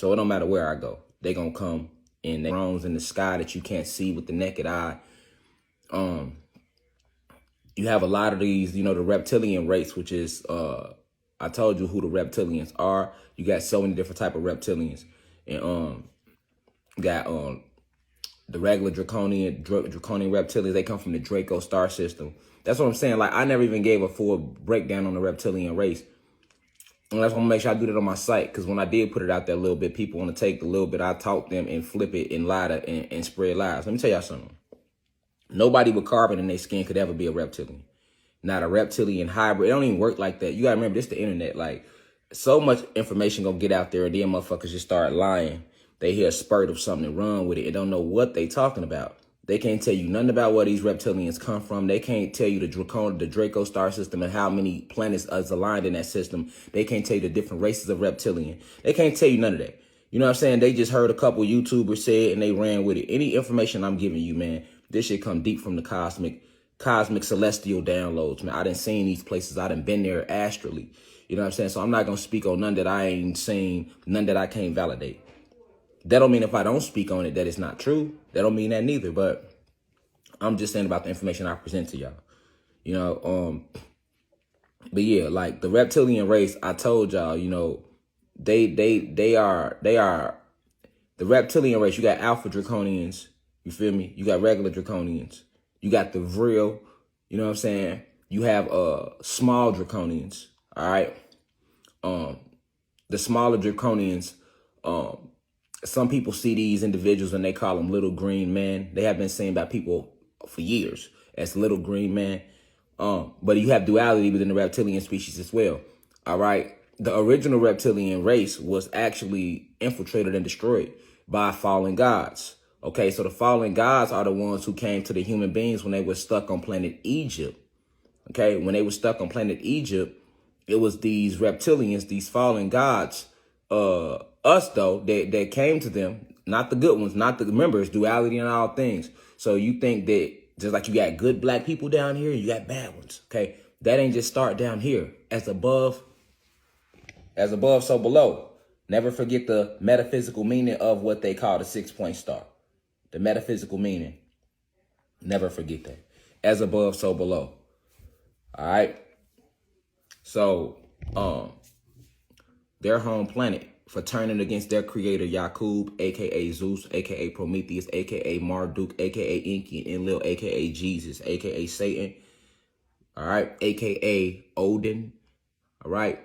So it don't matter where I go. They gonna come in drones in the sky that you can't see with the naked eye. You have a lot of these, the reptilian race, which is, I told you who the reptilians are. You got so many different type of reptilians. And got the regular draconian reptilians. They come from the Draco star system. That's what I'm saying. Like, I never even gave a full breakdown on the reptilian race. And that's why I'm gonna make sure I do that on my site. Because when I did put it out there a little bit, people want to take the little bit I taught them and flip it and lie to and spread lies. Let me tell y'all something. Nobody with carbon in their skin could ever be a reptilian. Not a reptilian hybrid. It don't even work like that. You gotta remember, this the internet. Like, so much information gonna get out there and then motherfuckers just start lying. They hear a spurt of something and run with it and don't know what they talking about. They can't tell you nothing about where these reptilians come from. They can't tell you the Draco star system and how many planets is aligned in that system. They can't tell you the different races of reptilian. They can't tell you none of that. You know what I'm saying? They just heard a couple YouTubers say it and they ran with it. Any information I'm giving you, man, this shit come deep from the cosmic celestial downloads, man. I done seen these places. I done been there astrally. You know what I'm saying? So I'm not going to speak on none that I ain't seen, none that I can't validate. That don't mean if I don't speak on it that it's not true. That don't mean that neither. But I'm just saying about the information I present to y'all. But yeah, like the reptilian race, I told y'all, they are the reptilian race. You got alpha draconians, you feel me? You got regular draconians. You got the real, you know what I'm saying? You have small draconians, all right? The smaller draconians, some people see these individuals and they call them little green men. They have been seen by people for years as little green men. But you have duality within the reptilian species as well. All right. The original reptilian race was actually infiltrated and destroyed by fallen gods. Okay, so the fallen gods are the ones who came to the human beings when they were stuck on planet Egypt. Okay, when they were stuck on planet Egypt, it was these reptilians, these fallen gods, us though, that came to them, not the good ones, not the members, duality in all things. So you think that just like you got good black people down here, you got bad ones. Okay, that ain't just start down here. As above, so below. Never forget the metaphysical meaning of what they call the 6-point star. The metaphysical meaning. Never forget that. As above, so below. All right. So, their home planet for turning against their creator, Yakub, a.k.a. Zeus, a.k.a. Prometheus, a.k.a. Marduk, a.k.a. Enki, Enlil, a.k.a. Jesus, a.k.a. Satan, all right, a.k.a. Odin, all right.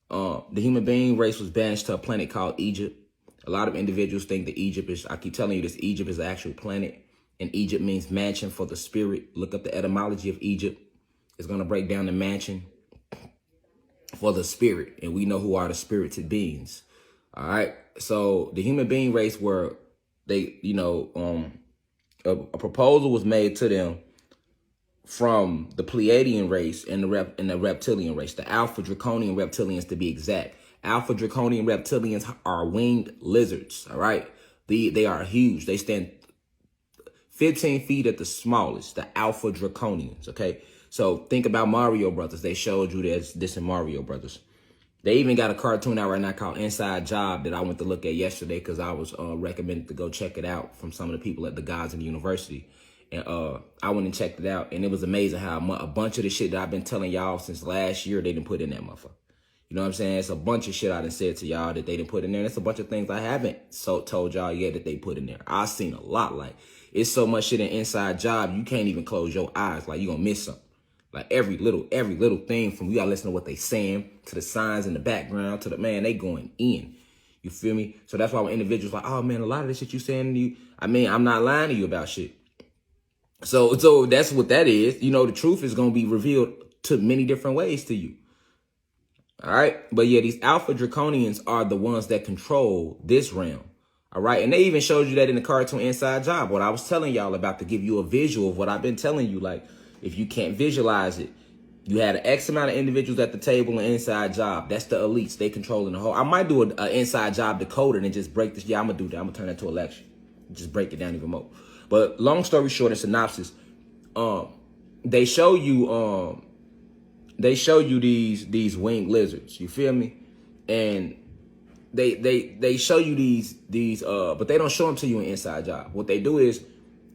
The human being race was banished to a planet called Egypt. A lot of individuals think that Egypt is, I keep telling you this, Egypt is an actual planet, and Egypt means mansion for the spirit. Look up the etymology of Egypt. It's going to break down the mansion for the spirit, and we know who are the spirited beings. All right. So the human being race were they, a proposal was made to them from the Pleiadian race and the reptilian race, the alpha draconian reptilians to be exact. Alpha draconian reptilians are winged lizards. All right. They are huge. They stand 15 feet at the smallest, the alpha draconians. OK, so think about Mario Brothers. They showed you this in Mario Brothers. They even got a cartoon out right now called Inside Job that I went to look at yesterday because I was recommended to go check it out from some of the people at the Gods in the University. And I went and checked it out. And it was amazing how a bunch of the shit that I've been telling y'all since last year, they didn't put in that motherfucker. You know what I'm saying? It's a bunch of shit I done said to y'all that they didn't put in there. And it's a bunch of things I haven't told y'all yet that they put in there. I've seen a lot. Like, it's so much shit in Inside Job, you can't even close your eyes. Like, you're going to miss something. Like every little thing from you gotta listen to what they saying, to the signs in the background, to the man, they going in. You feel me? So that's why when individuals like, oh man, a lot of this shit you saying to you, I mean, I'm not lying to you about shit. So that's what that is. The truth is gonna be revealed to many different ways to you. All right. But yeah, these alpha draconians are the ones that control this realm. All right. And they even showed you that in the cartoon Inside Job. What I was telling y'all about to give you a visual of what I've been telling you, like, if you can't visualize it, you had an X amount of individuals at the table in Inside Job. That's the elites. They controlling the whole. I might do an Inside Job decoder and just break this. Yeah, I'm going to do that. I'm going to turn that to a lecture. Just break it down even more. But long story short, in synopsis, they show you these winged lizards. You feel me? And they show you these but they don't show them to you in Inside Job. What they do is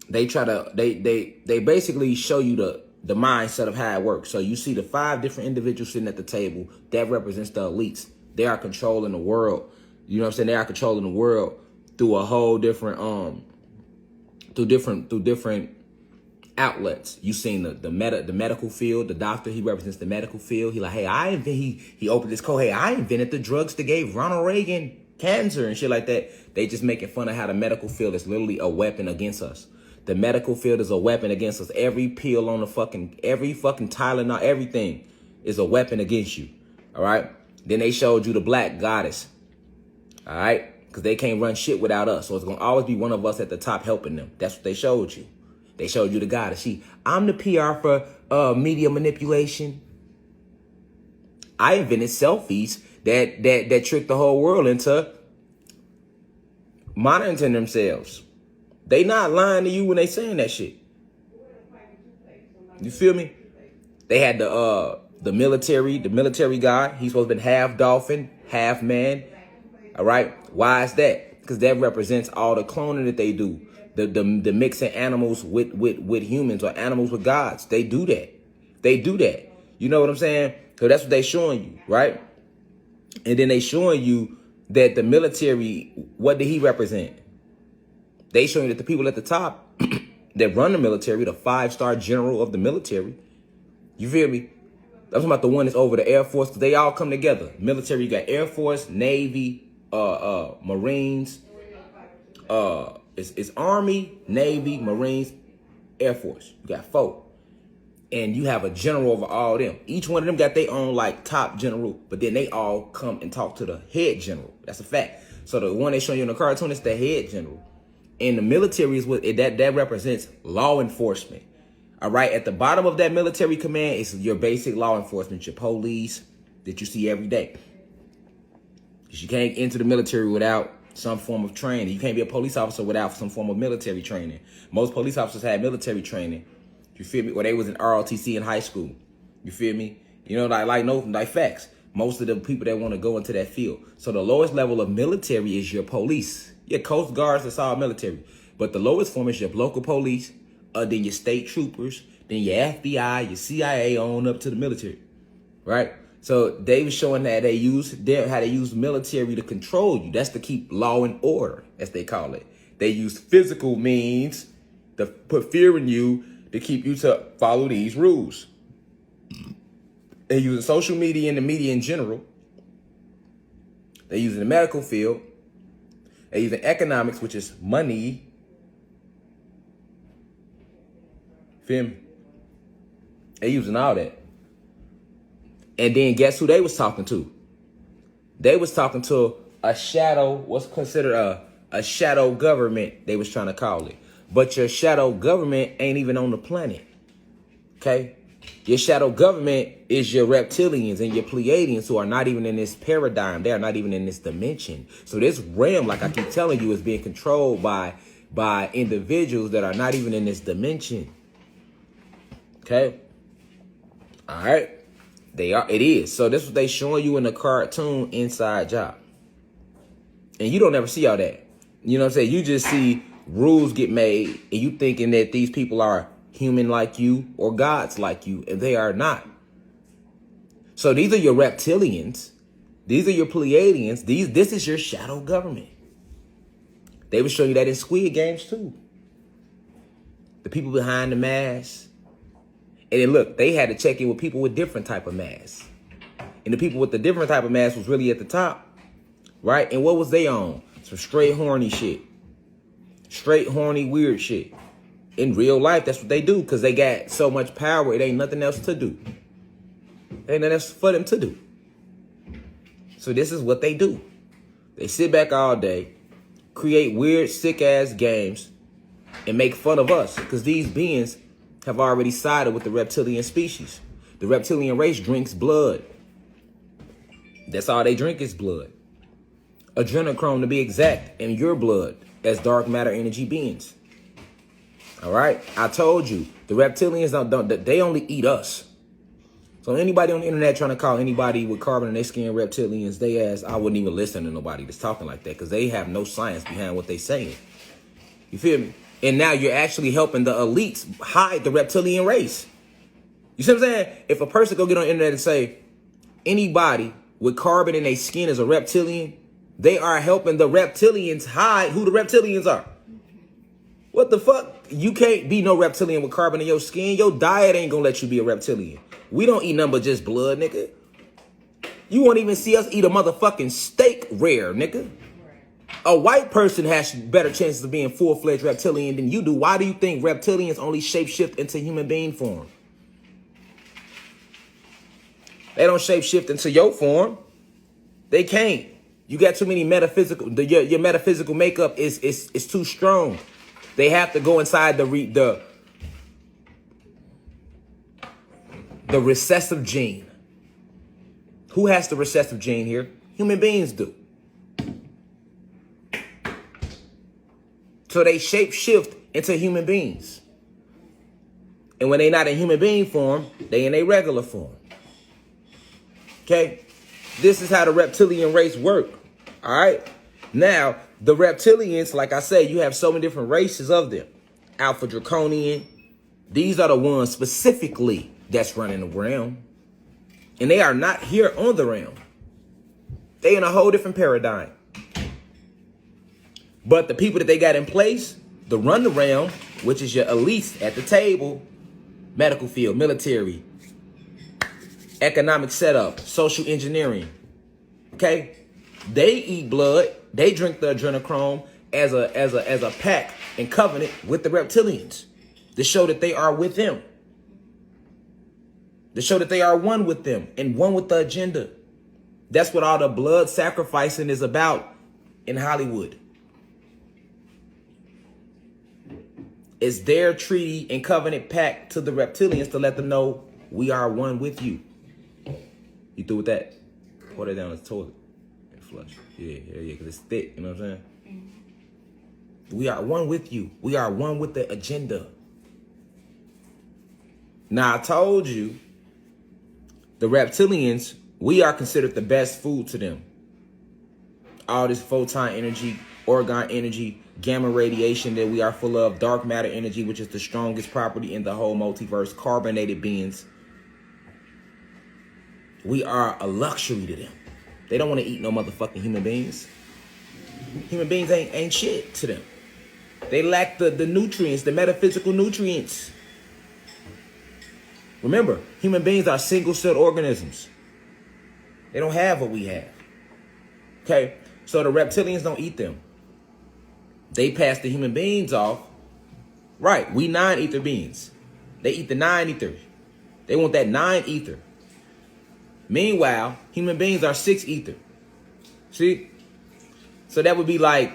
they try to they basically show you the mindset of how it works. So you see the 5 different individuals sitting at the table. That represents the elites. They are controlling the world. You know what I'm saying? They are controlling the world through a whole different through different outlets. You seen the medical field. The doctor, he represents the medical field. He like, hey, he opened his code. Hey, I invented the drugs that gave Ronald Reagan cancer and shit like that. They just making fun of how the medical field is literally a weapon against us. The medical field is a weapon against us. Every pill on every fucking Tylenol, everything is a weapon against you. All right. Then they showed you the black goddess. All right. Because they can't run shit without us. So it's going to always be one of us at the top helping them. That's what they showed you. They showed you the goddess. I'm the PR for media manipulation. I invented selfies that tricked the whole world into monitoring themselves. They not lying to you when they saying that shit. You feel me? They had the military guy. He's supposed to be half dolphin, half man. All right. Why is that? Because that represents all the cloning that they do. The mixing animals with humans or animals with gods. They do that. They do that. You know what I'm saying? So that's what they showing you, right? And then they showing you that the military, what did he represent? They showing you that the people at the top that run the military, the 5-star general of the military, you feel me? I'm talking about the one that's over the Air Force, because they all come together. Military, you got Air Force, Navy, Marines, it's Army, Navy, Marines, Air Force. You got 4. And you have a general over all them. Each one of them got their own like top general, but then they all come and talk to the head general. That's a fact. So the one they show you in the cartoon is the head general. And the military is what that represents law enforcement. All right. At the bottom of that military command is your basic law enforcement, your police that you see every day. Because you can't enter the military without some form of training. You can't be a police officer without some form of military training. Most police officers had military training. You feel me? Or they was in ROTC in high school. You feel me? You know, like facts. Most of the people that want to go into that field. So the lowest level of military is your police. Your Coast Guards, that's all military. But the lowest form is your local police, then your state troopers, then your FBI, your CIA, on up to the military, right? So they were showing that how they use military to control you. That's to keep law and order, as they call it. They use physical means to put fear in you to keep you to follow these rules. They use social media and the media in general. They use the medical field. They use economics, which is money. Feel me? They using all that. And then guess who they was talking to? They was talking to a shadow, what's considered a shadow government, they was trying to call it. But your shadow government ain't even on the planet. Okay? Your shadow government is your reptilians and your Pleiadians who are not even in this paradigm. They are not even in this dimension. So this realm, like I keep telling you, is being controlled by individuals that are not even in this dimension. Okay? All right? They are. It is. So this is what they showing you in the cartoon Inside Job. And you don't ever see all that. You know what I'm saying? You just see rules get made and you thinking that these people are human like you or gods like you, and they are not. So these are your reptilians. These are your Pleiadians. This is your shadow government. They will show you that in Squid Games too. The people behind the mask. And then look, they had to check in with people with different type of masks. And the people with the different type of masks was really at the top. Right? And what was they on? Some straight horny shit. Straight horny weird shit. In real life, that's what they do because they got so much power. It ain't nothing else to do. Ain't nothing else for them to do. So this is what they do. They sit back all day, create weird, sick-ass games, and make fun of us because these beings have already sided with the reptilian species. The reptilian race drinks blood. That's all they drink is blood. Adrenochrome to be exact, in your blood as dark matter energy beings. All right, I told you the reptilians don't they only eat us. So anybody on the internet trying to call anybody with carbon in their skin reptilians, they ass, I wouldn't even listen to nobody that's talking like that because they have no science behind what they saying. You feel me? And now you're actually helping the elites hide the reptilian race. You see what I'm saying? If a person go get on the internet and say anybody with carbon in their skin is a reptilian, they are helping the reptilians hide who the reptilians are. What the fuck? You can't be no reptilian with carbon in your skin. Your diet ain't gonna let you be a reptilian. We don't eat nothing but just blood, nigga. You won't even see us eat a motherfucking steak rare, nigga. A white person has better chances of being full-fledged reptilian than you do. Why do you think reptilians only shapeshift into human being form? They don't shapeshift into your form. They can't. You got too many metaphysical. Your metaphysical makeup is too strong. They have to go inside the recessive gene. Who has the recessive gene here? Human beings do. So they shape shift into human beings. And when they're not in human being form, they in a regular form. Okay? This is how the reptilian race work. All right? Now, the reptilians, like I said, you have so many different races of them. Alpha Draconian. These are the ones specifically that's running the realm. And they are not here on the realm. They in a whole different paradigm. But the people that they got in place to run the realm, which is your elites at the table, medical field, military, economic setup, social engineering, okay? They eat blood. They drink the adrenochrome as a pact and covenant with the reptilians to show that they are with them. To show that they are one with them and one with the agenda. That's what all the blood sacrificing is about in Hollywood. It's their treaty and covenant pact to the reptilians to let them know we are one with you. You through with that? Pour that down the toilet and flush. Yeah, because it's thick, you know what I'm saying? We are one with you. We are one with the agenda. Now, I told you, the reptilians, we are considered the best food to them. All this photon energy, orgone energy, gamma radiation that we are full of, dark matter energy, which is the strongest property in the whole multiverse, carbonated beings. We are a luxury to them. They don't want to eat no motherfucking human beings. Human beings ain't shit to them. They lack the nutrients, the metaphysical nutrients. Remember, human beings are single-celled organisms. They don't have what we have. Okay? So the reptilians don't eat them. They pass the human beings off. Right, we 9-ether beings. They eat the 9-ether. They want that 9-ether. Meanwhile, human beings are 6-ether. See? So that would be like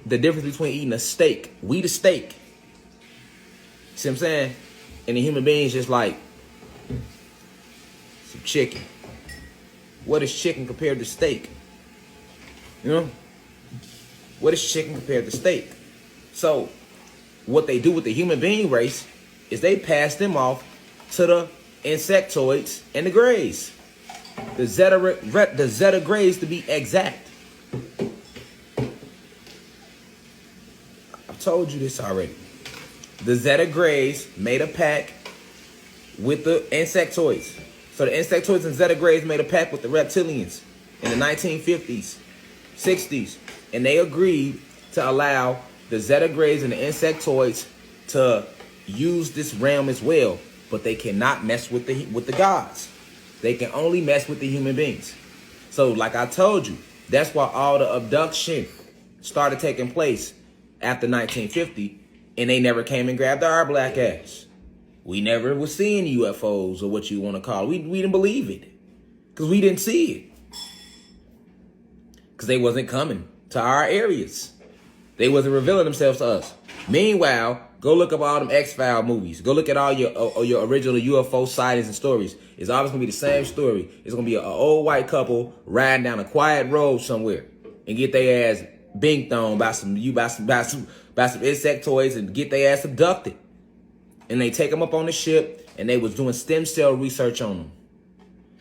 the difference between eating a steak. We the steak. See what I'm saying? And the human beings just like some chicken. What is chicken compared to steak? You know? What is chicken compared to steak? So what they do with the human being race is they pass them off to the insectoids and the greys. The zeta greys to be exact. I've told you this already. The zeta greys made a pact with the insectoids. So the insectoids and zeta greys made a pact with the reptilians in the 1950s, 60s. And they agreed to allow the zeta greys and the insectoids to use this realm as well. But they cannot mess with the gods. They can only mess with the human beings. So like I told you, that's why all the abduction started taking place after 1950. And they never came and grabbed our black ass. We never was seeing UFOs or what you want to call it. We didn't believe it. Because we didn't see it. Because they wasn't coming to our areas. They wasn't revealing themselves to us. Meanwhile, go look up all them X-File movies. Go look at all your original UFO sightings and stories. It's always going to be the same story. It's going to be an old white couple riding down a quiet road somewhere and get their ass binked on by some insectoids and get their ass abducted. And they take them up on the ship and they was doing stem cell research on them.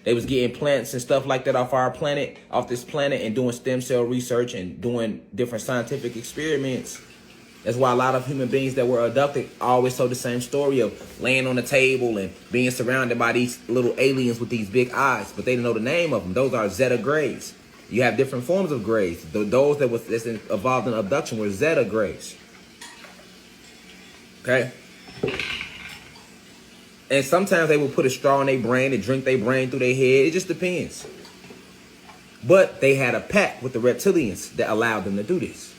They was getting plants and stuff like that off our planet, off this planet, and doing stem cell research and doing different scientific experiments. That's why a lot of human beings that were abducted always told the same story of laying on a table and being surrounded by these little aliens with these big eyes, but they didn't know the name of them. Those are Zeta Grays. You have different forms of grays. Those that's involved in abduction were Zeta Grays. Okay? And sometimes they will put a straw in their brain and drink their brain through their head. It just depends. But they had a pact with the reptilians that allowed them to do this.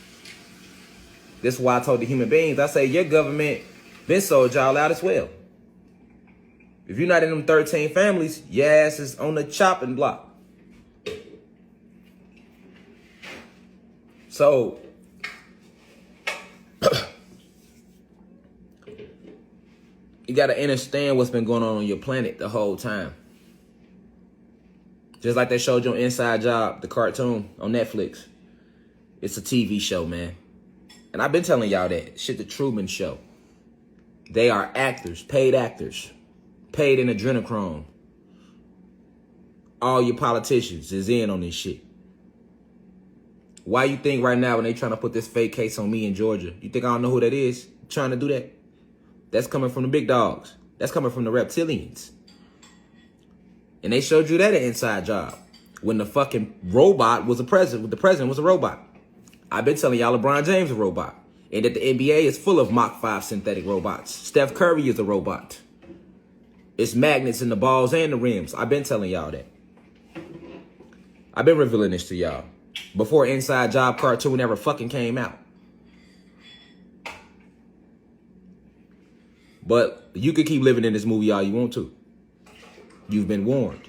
This is why I told the human beings, I say, your government been sold y'all out as well. If you're not in them 13 families, your ass is on the chopping block. So, you got to understand what's been going on your planet the whole time. Just like they showed you on Inside Job, the cartoon on Netflix. It's a TV show, man. And I've been telling y'all that. Shit, the Truman Show. They are actors, paid in adrenochrome. All your politicians is in on this shit. Why you think right now when they trying to put this fake case on me in Georgia, you think I don't know who that is trying to do that? That's coming from the big dogs. That's coming from the reptilians. And they showed you that at Inside Job. When the fucking robot was the president was a robot. I've been telling y'all LeBron James is a robot. And that the NBA is full of Mach 5 synthetic robots. Steph Curry is a robot. It's magnets in the balls and the rims. I've been telling y'all that. I've been revealing this to y'all. Before Inside Job cartoon ever fucking came out. But you can keep living in this movie all you want to. You've been warned.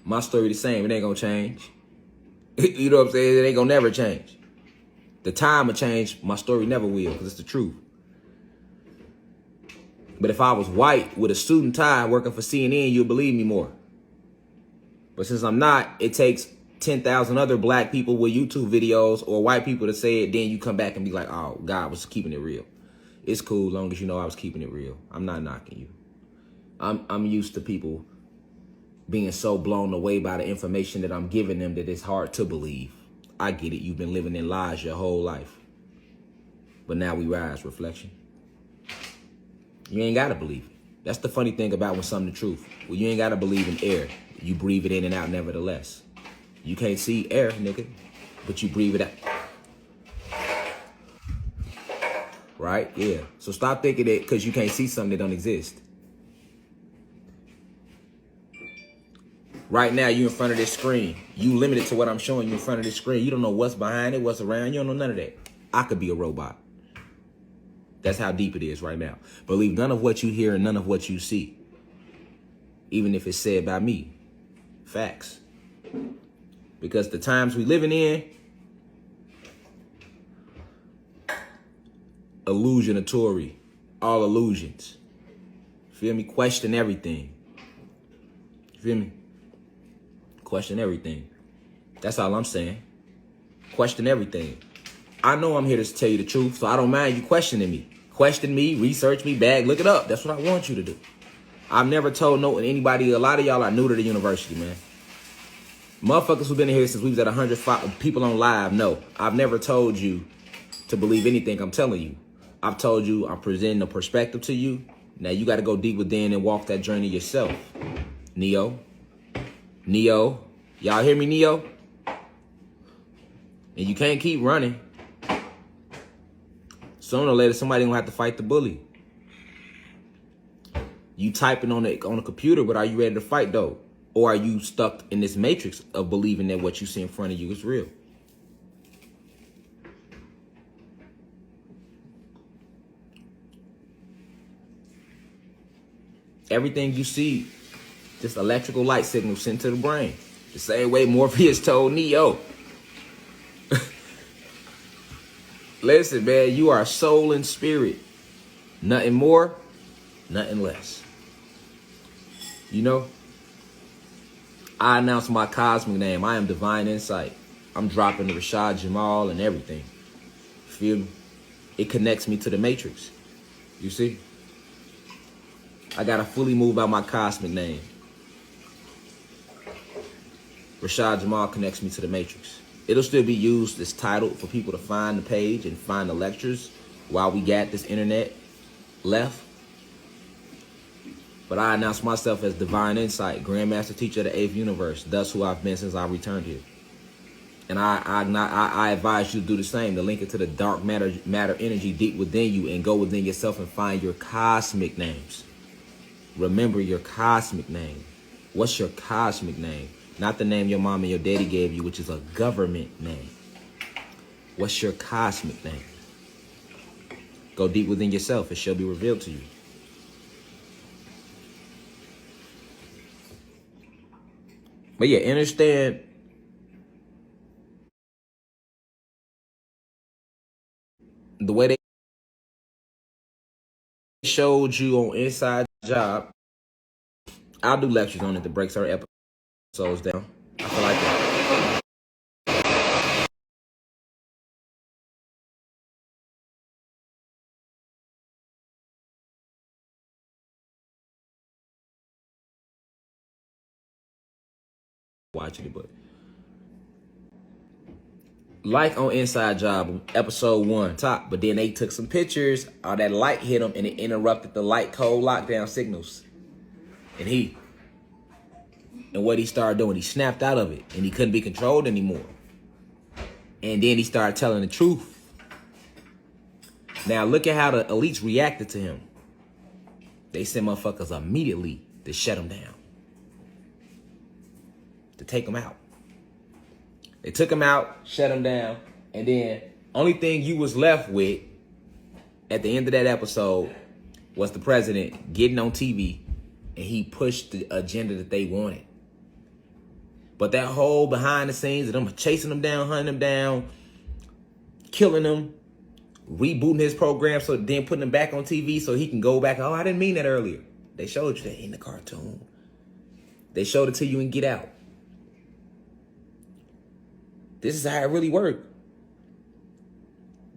My story the same. It ain't gonna change. You know what I'm saying? It ain't gonna never change. The time will change. My story never will, because it's the truth. But if I was white with a suit and tie working for CNN, you'll believe me more. But since I'm not, it takes 10,000 other black people with YouTube videos or white people to say it. Then you come back and be like, oh, God was keeping it real. It's cool as long as you know I was keeping it real. I'm not knocking you. I'm used to people being so blown away by the information that I'm giving them that it's hard to believe. I get it. You've been living in lies your whole life. But now we rise, reflection. You ain't got to believe it. That's the funny thing about when something the truth. Well, you ain't got to believe in air. You breathe it in and out nevertheless. You can't see air, nigga, but you breathe it out. Right? Yeah. So stop thinking that because you can't see something that don't exist. Right now, you in front of this screen. You limited to what I'm showing you in front of this screen. You don't know what's behind it, what's around. You don't know none of that. I could be a robot. That's how deep it is right now. Believe none of what you hear and none of what you see. Even if it's said by me. Facts. Because the times we living in, illusionatory. All illusions. Feel me? Question everything. Feel me? Question everything. That's all I'm saying. Question everything. I know I'm here to tell you the truth, so I don't mind you questioning me. Question me, research me, look it up. That's what I want you to do. I've never told anybody, a lot of y'all are new to the university, man. Motherfuckers who've been in here since we was at 105 people on live, no. I've never told you to believe anything I'm telling you. I've told you I'm presenting a perspective to you. Now you got to go deep within and walk that journey yourself. Neo. Y'all hear me, Neo? And you can't keep running. Sooner or later, somebody gonna have to fight the bully. You typing on a computer, but are you ready to fight though? Or are you stuck in this matrix of believing that what you see in front of you is real? Everything you see, just electrical light signals sent to the brain. The same way Morpheus told Neo. Listen, man, you are soul and spirit. Nothing more, nothing less. You know? I announced my cosmic name. I am Divine Insight. I'm dropping the Rashad, Jamal, and everything. Feel me? It connects me to the matrix. You see? I gotta fully move out my cosmic name. Rashad Jamal connects me to the Matrix. It'll still be used as title for people to find the page and find the lectures while we got this internet left. But I announce myself as Divine Insight, Grandmaster Teacher of the 8th Universe, thus who I've been since I returned here. And I advise you to do the same, to link it to the dark matter energy deep within you and go within yourself and find your cosmic names. Remember your cosmic name. What's your cosmic name? Not the name your mom and your daddy gave you, which is a government name. What's your cosmic name? Go deep within yourself. It shall be revealed to you. But yeah, understand the way they showed you on Inside Job. I'll do lectures on it to break certain episodes down. I feel like that. Watching it, but like on Inside Job, episode 1, top. But then they took some pictures. All that light hit him, and it interrupted the light code lockdown signals. And what he started doing, he snapped out of it, and he couldn't be controlled anymore. And then he started telling the truth. Now look at how the elites reacted to him. They sent motherfuckers immediately to shut him down, to take him out. They took him out, shut him down, and then only thing you was left with at the end of that episode was the president getting on TV, and he pushed the agenda that they wanted. But that whole behind the scenes of them chasing them down, hunting them down, killing them, rebooting his program, so then putting him back on TV so he can go back. Oh, I didn't mean that earlier. They showed you that in the cartoon. They showed it to you in Get Out. This is how it really worked.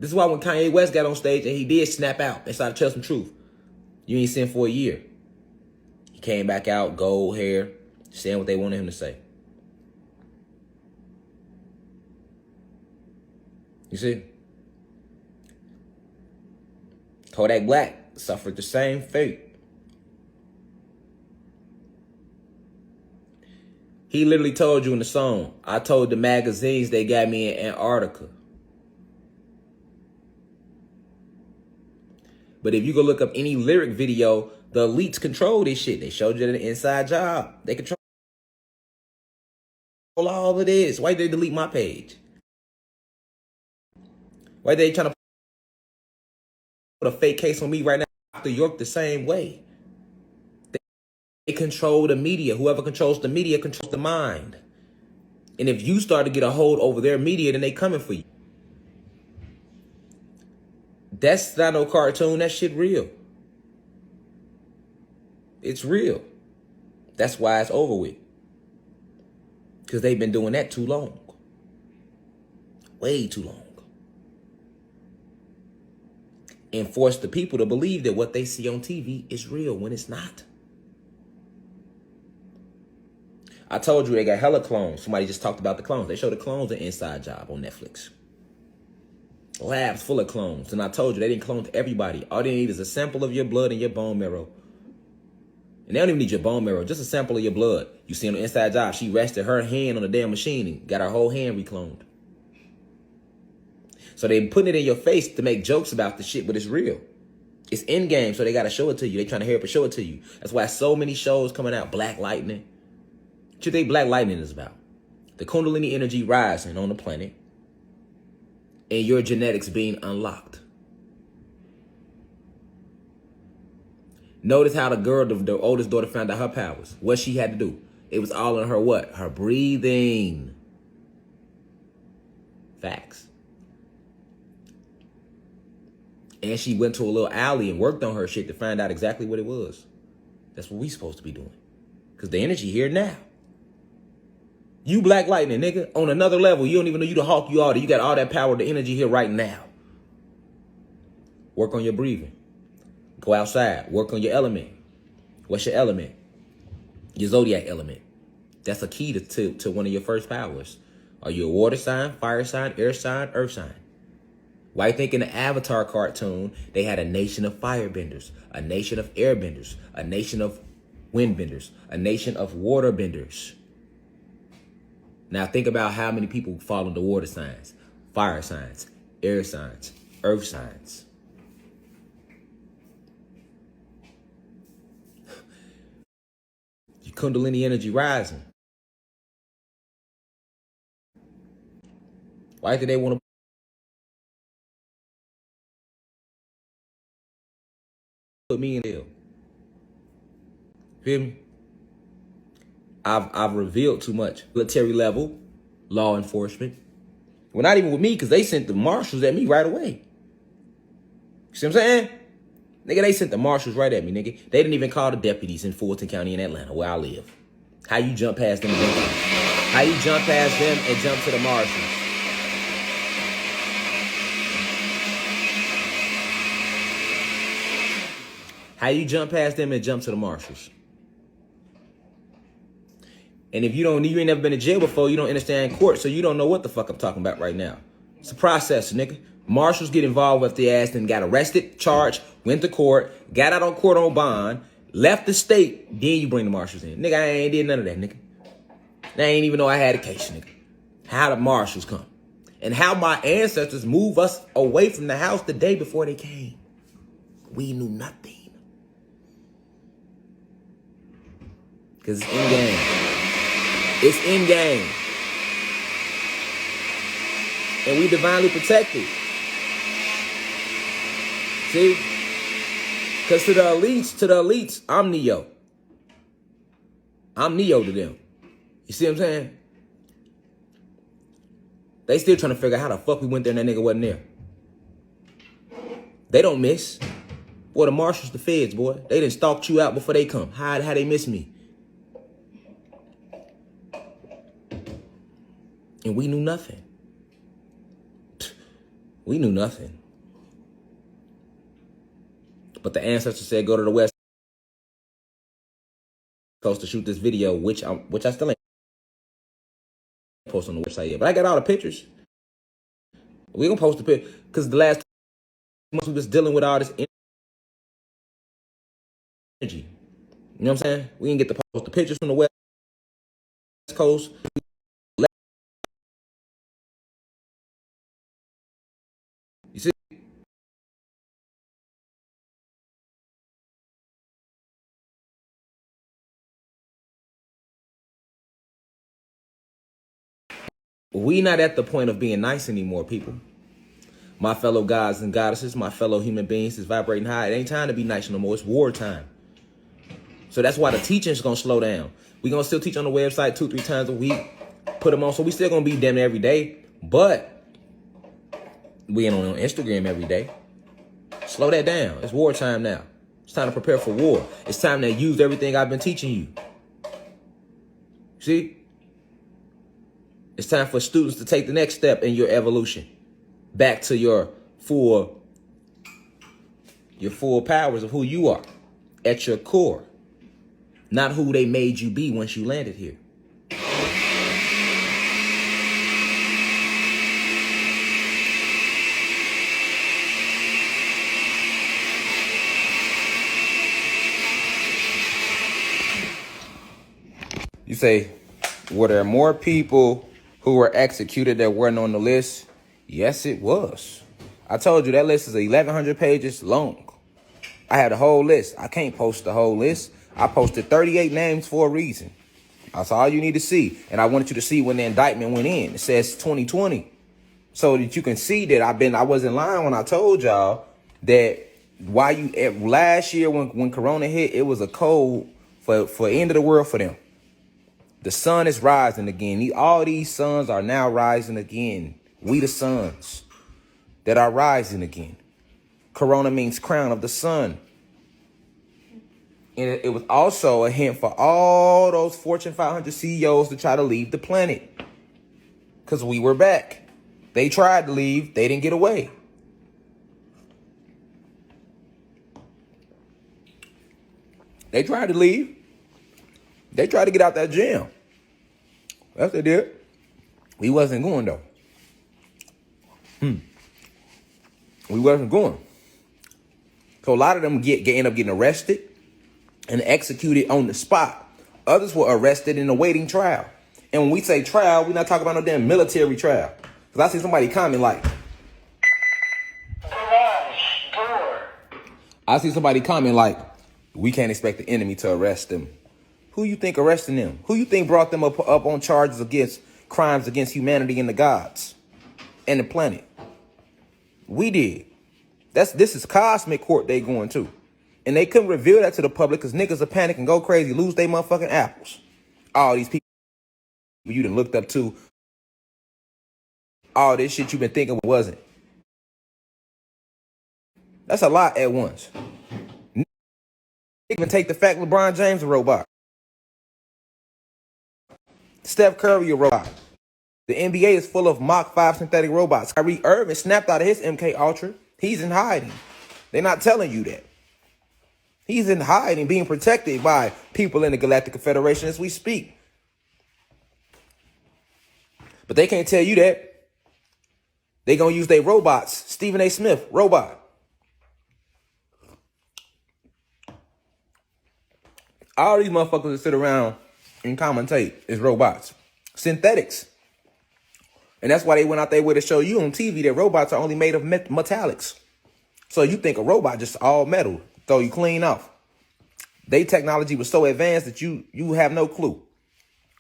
This is why when Kanye West got on stage and he did snap out, they started to tell some truth. You ain't seen for a year. He came back out, gold hair, saying what they wanted him to say. You see? Kodak Black suffered the same fate. He literally told you in the song, I told the magazines they got me in Antarctica. But if you go look up any lyric video, the elites control this shit. They showed you the Inside Job. They control all of this. Why did they delete my page? Why are they trying to put a fake case on me right now? After York the same way. They control the media. Whoever controls the media controls the mind. And if you start to get a hold over their media, then they coming for you. That's not no cartoon. That shit real. It's real. That's why it's over with. Because they've been doing that too long. Way too long. And force the people to believe that what they see on TV is real when it's not. I told you they got hella clones. Somebody just talked about the clones. They show the clones in Inside Job on Netflix. Labs full of clones. And I told you they didn't clone to everybody. All they need is a sample of your blood and your bone marrow. And they don't even need your bone marrow, just a sample of your blood. You see on the Inside Job, she rested her hand on the damn machine and got her whole hand recloned. So they putting it in your face to make jokes about the shit, but it's real. It's in game, so they got to show it to you. They trying to hurry up and show it to you. That's why so many shows coming out. Black Lightning. What you think Black Lightning is about? The Kundalini energy rising on the planet and your genetics being unlocked. Notice how the girl, the oldest daughter, found out her powers. What she had to do. It was all in her what? Her breathing. Facts. And she went to a little alley and worked on her shit to find out exactly what it was. That's what we supposed to be doing. Because the energy here now. You Black Lightning, nigga, on another level. You don't even know you the Hawk you are. You got all that power, the energy here right now. Work on your breathing. Go outside. Work on your element. What's your element? Your zodiac element. That's a key to one of your first powers. Are you a water sign, fire sign, air sign, earth sign? Why you think in the Avatar cartoon, they had a nation of firebenders, a nation of airbenders, a nation of windbenders, a nation of waterbenders? Now think about how many people fall into water signs, fire signs, air signs, earth signs. Your Kundalini energy rising. Why do they want to put me in jail? Feel me? I've revealed too much. Military level, law enforcement. Well, not even with me, because they sent the marshals at me right away. You see what I'm saying? Nigga, they sent the marshals right at me, nigga. They didn't even call the deputies in Fulton County in Atlanta, where I live. How you jump past them and jump? How you jump past them and jump to the marshals? How you jump past them and jump to the marshals? And if you ain't never been to jail before, you don't understand court, so you don't know what the fuck I'm talking about right now. It's a process, nigga. Marshals get involved with the ass and got arrested, charged, went to court, got out on court on bond, left the state, then you bring the marshals in. Nigga, I ain't did none of that, nigga. I ain't even know I had a case, nigga. How the marshals come. And how my ancestors move us away from the house the day before they came. We knew nothing. Because it's in game. It's in game. And we divinely protected. See? Because to the elites, I'm Neo. I'm Neo to them. You see what I'm saying? They still trying to figure out how the fuck we went there and that nigga wasn't there. They don't miss. Boy, the marshals, the feds, boy. They done stalked you out before they come. How they miss me? And we knew nothing. We knew nothing. But the ancestors said go to the West Coast to shoot this video, which I still ain't post on the website yet. But I got all the pictures. We gonna post the picture because the last 2 months we was dealing with all this energy. You know what I'm saying? We didn't get to post the pictures from the West Coast. You see? We not at the point of being nice anymore, people. My fellow gods and goddesses, my fellow human beings is vibrating high. It ain't time to be nice no more. It's war time. So that's why the teaching's going to slow down. We're going to still teach on the website 2-3 times a week. Put them on. So we still going to be damn every day. But we ain't on Instagram every day. Slow that down. It's war time now. It's time to prepare for war. It's time to use everything I've been teaching you. See? It's time for students to take the next step in your evolution. Back to your full powers of who you are at your core. Not who they made you be once you landed here. You say, were there more people who were executed that weren't on the list? Yes, it was. I told you that list is 1,100 pages long. I had a whole list. I can't post the whole list. I posted 38 names for a reason. That's all you need to see. And I wanted you to see when the indictment went in. It says 2020. So that you can see that I wasn't lying when I told y'all that last year when Corona hit, it was a code for end of the world for them. The sun is rising again. All these suns are now rising again. We the suns that are rising again. Corona means crown of the sun. And it was also a hint for all those Fortune 500 CEOs to try to leave the planet. Because we were back. They tried to leave. They didn't get away. They tried to leave. They tried to get out that jam. That's what they did. We wasn't going, though. We wasn't going. So a lot of them end up getting arrested and executed on the spot. Others were arrested and awaiting trial. And when we say trial, we're not talking about no damn military trial. Because I see somebody comment like, garage door. I see somebody comment like, we can't expect the enemy to arrest them. Who you think arresting them? Who you think brought them up on charges against crimes against humanity and the gods and the planet? We did. This is cosmic court they going to. And they couldn't reveal that to the public because niggas are panic and go crazy, lose their motherfucking apples. All these people you done looked up to, all this shit you've been thinking wasn't. That's a lot at once. Even take the fact LeBron James a robot. Steph Curry a robot. The NBA is full of Mach 5 synthetic robots. Kyrie Irving snapped out of his MK Ultra. He's in hiding. They're not telling you that. He's in hiding, being protected by people in the Galactic Federation as we speak. But they can't tell you that. They gonna use their robots. Stephen A. Smith, robot. All these motherfuckers that sit around and commentate is robots. Synthetics. And that's why they went out there to show you on TV that robots are only made of metallics. So you think a robot just all metal, throw you clean off. Their technology was so advanced that you have no clue.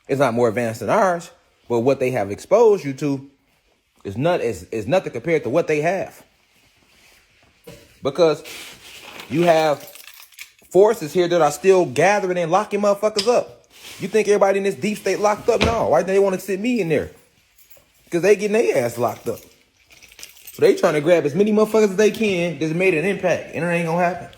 It's not more advanced than ours, but what they have exposed you to is nothing compared to what they have. Because you have forces here that are still gathering and locking motherfuckers up. You think everybody in this deep state locked up? No. Why do they want to sit me in there? Because they getting their ass locked up. So they trying to grab as many motherfuckers as they can that's made an impact. And it ain't gonna happen.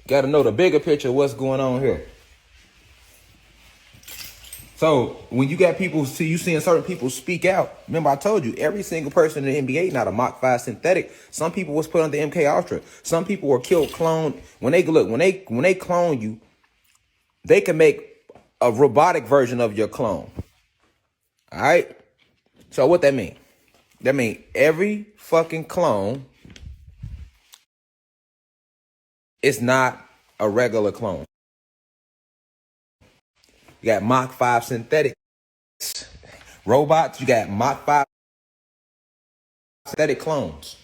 Got to know the bigger picture of what's going on here. So when you got people, you seeing certain people speak out. Remember, I told you every single person in the NBA not a Mach 5 synthetic. Some people was put on the MK Ultra. Some people were killed, cloned. When they clone you, they can make a robotic version of your clone. All right. So what that mean? That mean every fucking clone is not a regular clone. You got Mach 5 synthetic robots. You got Mach 5 synthetic clones.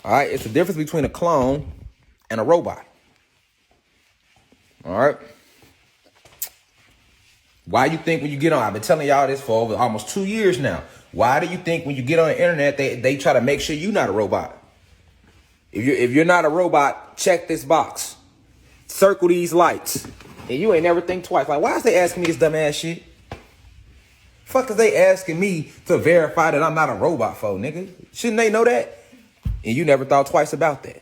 All right. It's the difference between a clone and a robot. All right. Why you think when you get on, I've been telling y'all this for over almost 2 years now. Why do you think when you get on the internet, they try to make sure you're not a robot? If you're not a robot, check this box. Circle these lights. And you ain't never think twice. Like, why is they asking me this dumb ass shit? Fuck is they asking me to verify that I'm not a robot for, nigga? Shouldn't they know that? And you never thought twice about that.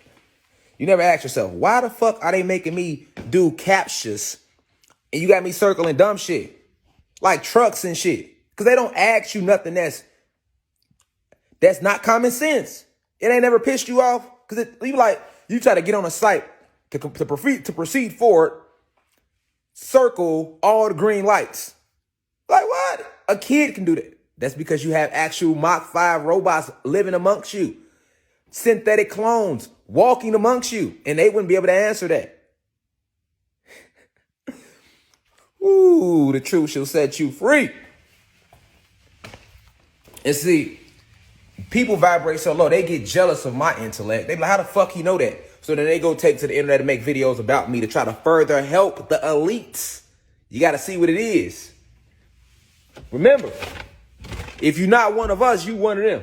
You never asked yourself, why the fuck are they making me do captures and you got me circling dumb shit like trucks and shit? Because they don't ask you nothing that's not common sense. It ain't never pissed you off because you try to get on a site to proceed forward, circle all the green lights. Like what? A kid can do that. That's because you have actual Mach 5 robots living amongst you. Synthetic clones walking amongst you, and they wouldn't be able to answer that. Ooh, the truth shall set you free. And see, people vibrate so low, they get jealous of my intellect. They be like, how the fuck you know that? So then they go take to the internet and make videos about me to try to further help the elites. You got to see what it is. Remember, if you're not one of us, you one of them.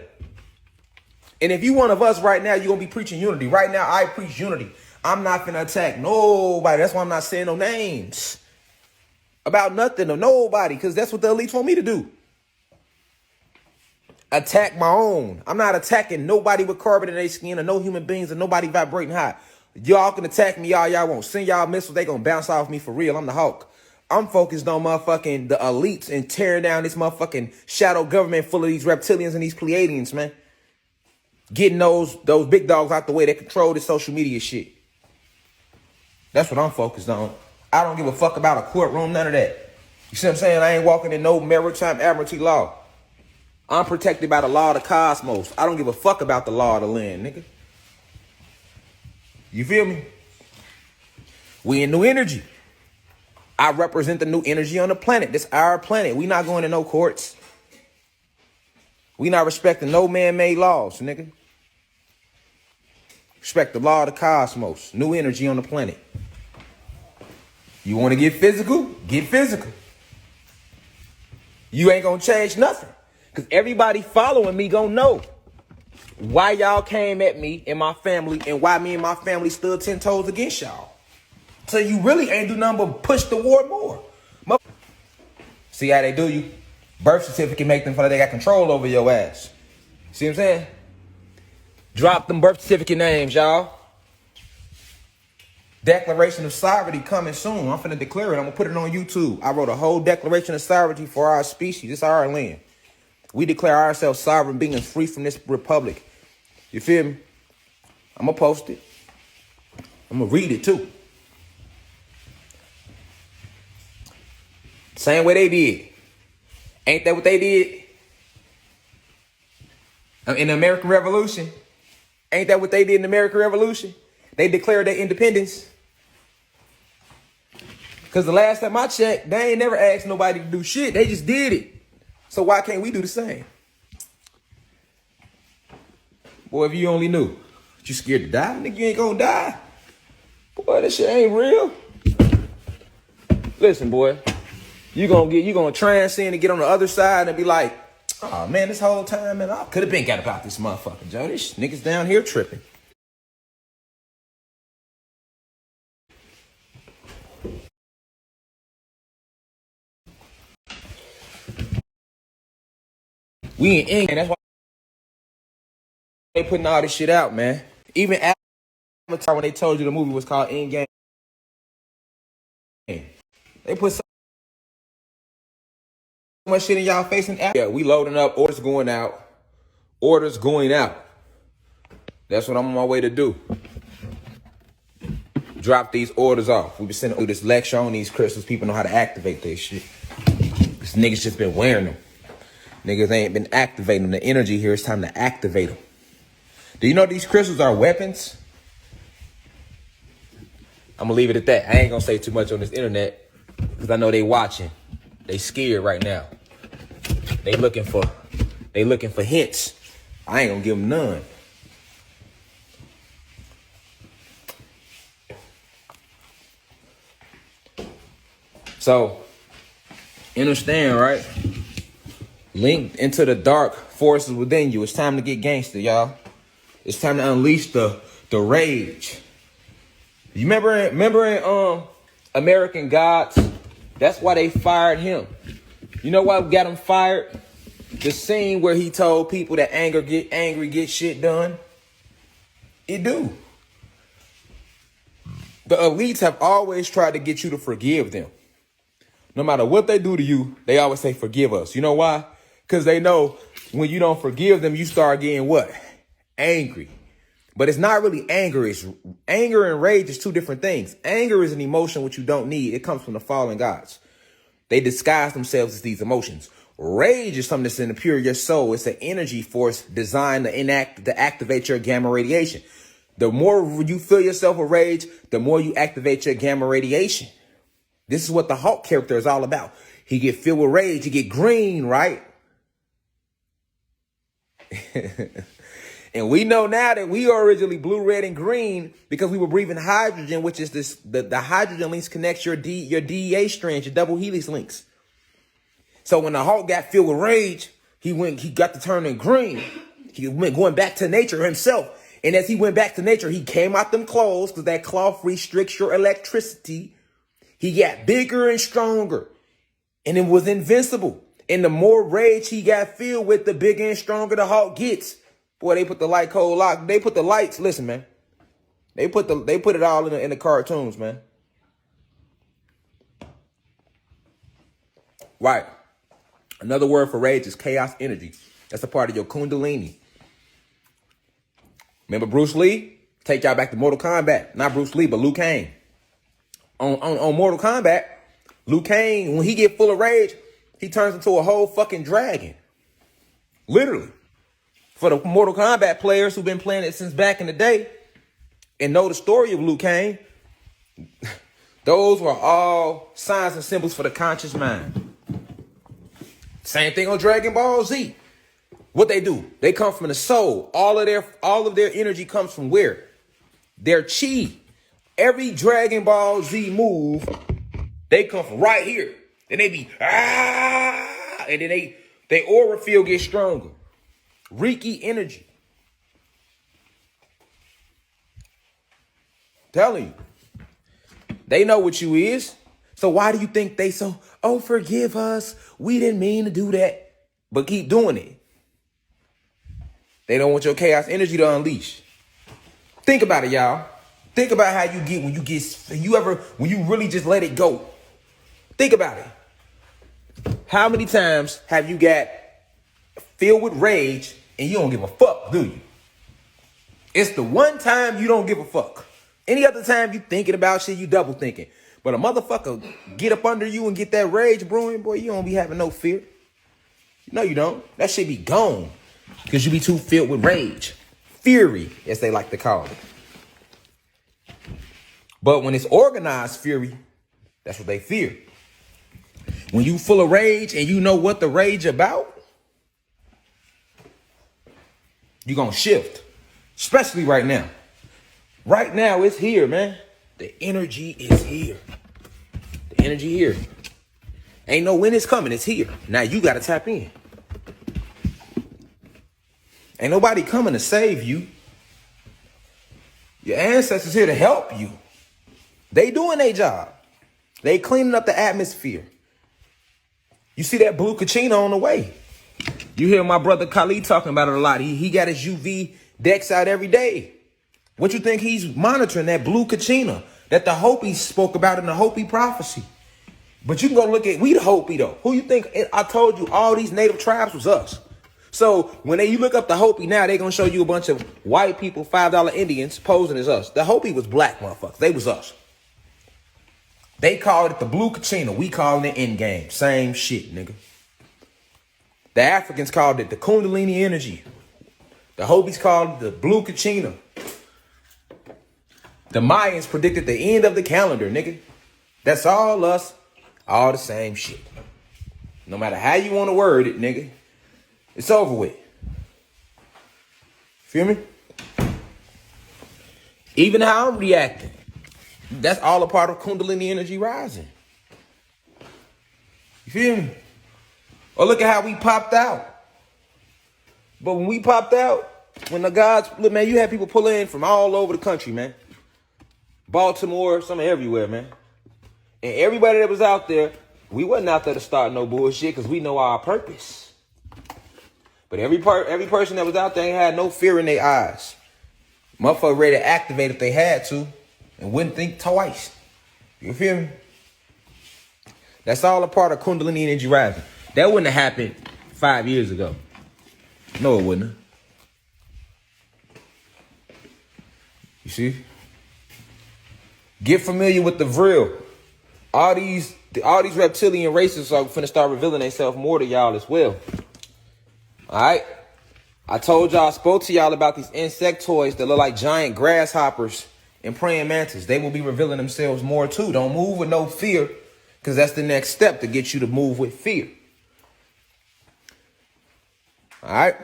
And if you one of us right now, you're going to be preaching unity. Right now, I preach unity. I'm not going to attack nobody. That's why I'm not saying no names about nothing or nobody, because that's what the elites want me to do. Attack my own. I'm not attacking nobody with carbon in their skin or no human beings or nobody vibrating high. Y'all can attack me all y'all want. Send y'all missiles, they gonna bounce off me for real. I'm the Hulk. I'm focused on motherfucking the elites and tearing down this motherfucking shadow government full of these reptilians and these Pleiadians, man. Getting those big dogs out the way that control this social media shit. That's what I'm focused on. I don't give a fuck about a courtroom, none of that. You see what I'm saying? I ain't walking in no maritime admiralty law. I'm protected by the law of the cosmos. I don't give a fuck about the law of the land, nigga. You feel me? We in new energy. I represent the new energy on the planet. This our planet. We not going to no courts. We not respecting no man-made laws, nigga. Respect the law of the cosmos. New energy on the planet. You want to get physical? Get physical. You ain't gonna change nothing. Because everybody following me gonna know why y'all came at me and my family and why me and my family stood 10 toes against y'all. So you really ain't do nothing but push the war more. See how they do you? Birth certificate make them feel like they got control over your ass. See what I'm saying? Drop them birth certificate names, y'all. Declaration of sovereignty coming soon. I'm finna declare it. I'm gonna put it on YouTube. I wrote a whole declaration of sovereignty for our species. It's our land. We declare ourselves sovereign beings free from this republic. You feel me? I'm gonna post it. I'm gonna read it too. Same way they did. Ain't that what they did? In the American Revolution. Ain't that what they did in the American Revolution? They declared their independence. Because the last time I checked, they ain't never asked nobody to do shit. They just did it. So why can't we do the same? Boy, if you only knew. You scared to die? Nigga, you ain't gonna die. Boy, this shit ain't real. Listen, boy. You gonna transcend and get on the other side and be like, oh man, this whole time, man, I could have been got about this motherfucker, Joe. This niggas down here tripping. We in England. That's why they putting all this shit out, man. Even Avatar, when they told you the movie was called Endgame, they put so much shit in y'all facing. Yeah, we loading up. Orders going out. Orders going out. That's what I'm on my way to do. Drop these orders off. We've been sending through this lecture on these crystals. People know how to activate this shit. This niggas just been wearing them. Niggas ain't been activating them. The energy here, it's time to activate them. Do you know these crystals are weapons? I'm gonna leave it at that. I ain't gonna say too much on this internet because I know they watching. They scared right now. They looking for hints. I ain't gonna give them none. So, understand, right? Linked into the dark forces within you. It's time to get gangster, y'all. It's time to unleash the rage. You remember in American Gods? That's why they fired him. You know why got him fired? The scene where he told people that get angry, get shit done. It do. The elites have always tried to get you to forgive them. No matter what they do to you, they always say, forgive us. You know why? Because they know when you don't forgive them, you start getting what? Angry. But it's not really anger. It's anger and rage is two different things. Anger is an emotion which you don't need. It comes from the fallen gods. They disguise themselves as these emotions. Rage is something that's in the pure of your soul. It's an energy force designed to activate your gamma radiation. The more you feel yourself with rage, the more you activate your gamma radiation. This is what the Hulk character is all about. He get filled with rage. He get green, right? And we know now that we are originally blue, red, and green because we were breathing hydrogen, which is the hydrogen links connects your DEA strands, your double helix links. So when the Hulk got filled with rage, he got to turning green. He went going back to nature himself. And as he went back to nature, he came out them clothes because that cloth restricts your electricity. He got bigger and stronger, and it was invincible. And the more rage he got filled with, the bigger and stronger the Hulk gets. Boy, they put the light cold lock. They put the lights. Listen, man. They put it all in the cartoons, man. Right. Another word for rage is chaos energy. That's a part of your kundalini. Remember Bruce Lee? Take y'all back to Mortal Kombat. Not Bruce Lee, but Liu Kang. On Mortal Kombat, Liu Kang, when he get full of rage, he turns into a whole fucking dragon. Literally. For the Mortal Kombat players who've been playing it since back in the day and know the story of Liu Kang, those were all signs and symbols for the conscious mind. Same thing on Dragon Ball Z. What they do? They come from the soul. All of their energy comes from where? Their chi. Every Dragon Ball Z move, they come from right here. And they be and then they aura field gets stronger. Reiki energy. Telling you. They know what you is. So why do you think they forgive us? We didn't mean to do that. But keep doing it. They don't want your chaos energy to unleash. Think about it, y'all. Think about how you get when you really just let it go. Think about it. How many times have you got filled with rage and you don't give a fuck, do you? It's the one time you don't give a fuck. Any other time you thinking about shit, you double thinking. But a motherfucker get up under you and get that rage brewing, boy, you don't be having no fear. No, you don't. That shit be gone. Because you be too filled with rage. Fury, as they like to call it. But when it's organized fury, that's what they fear. When you full of rage and you know what the rage about, you're going to shift. Especially right now. Right now, it's here, man. The energy is here. The energy here. Ain't no when it's coming. It's here. Now you got to tap in. Ain't nobody coming to save you. Your ancestors here to help you. They doing their job. They cleaning up the atmosphere. You see that blue kachina on the way. You hear my brother Khalid talking about it a lot. He got his UV decks out every day. What you think he's monitoring? That blue kachina that the Hopi spoke about in the Hopi prophecy. But you can go look at, we the Hopi though. Who you think? I told you all these native tribes was us. So when you look up the Hopi now, they going to show you a bunch of white people, $5 Indians posing as us. The Hopi was black motherfuckers. They was us. They called it the blue kachina. We calling it in game. Same shit, nigga. The Africans called it the Kundalini energy. The Hopis called it the blue kachina. The Mayans predicted the end of the calendar, nigga. That's all us. All the same shit. No matter how you want to word it, nigga. It's over with. Feel me? Even how I'm reacting. That's all a part of Kundalini energy rising. You feel me? Or look at how we popped out. But when we popped out, when the gods, look, man, you had people pull in from all over the country, man. Baltimore, some everywhere, man. And everybody that was out there, we wasn't out there to start no bullshit because we know our purpose. But every person that was out there ain't had no fear in their eyes. Motherfucker ready to activate if they had to and wouldn't think twice. You feel me? That's all a part of Kundalini energy rising. That wouldn't have happened 5 years ago. No, it wouldn't have. You see? Get familiar with the vril. All these reptilian races are finna start revealing themselves more to y'all as well. All right? I told y'all, I spoke to y'all about these insectoids that look like giant grasshoppers and praying mantis. They will be revealing themselves more too. Don't move with no fear, because that's the next step to get you to move with fear. All right?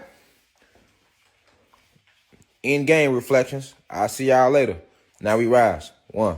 End game reflections. I'll see y'all later. Now we rise. 1.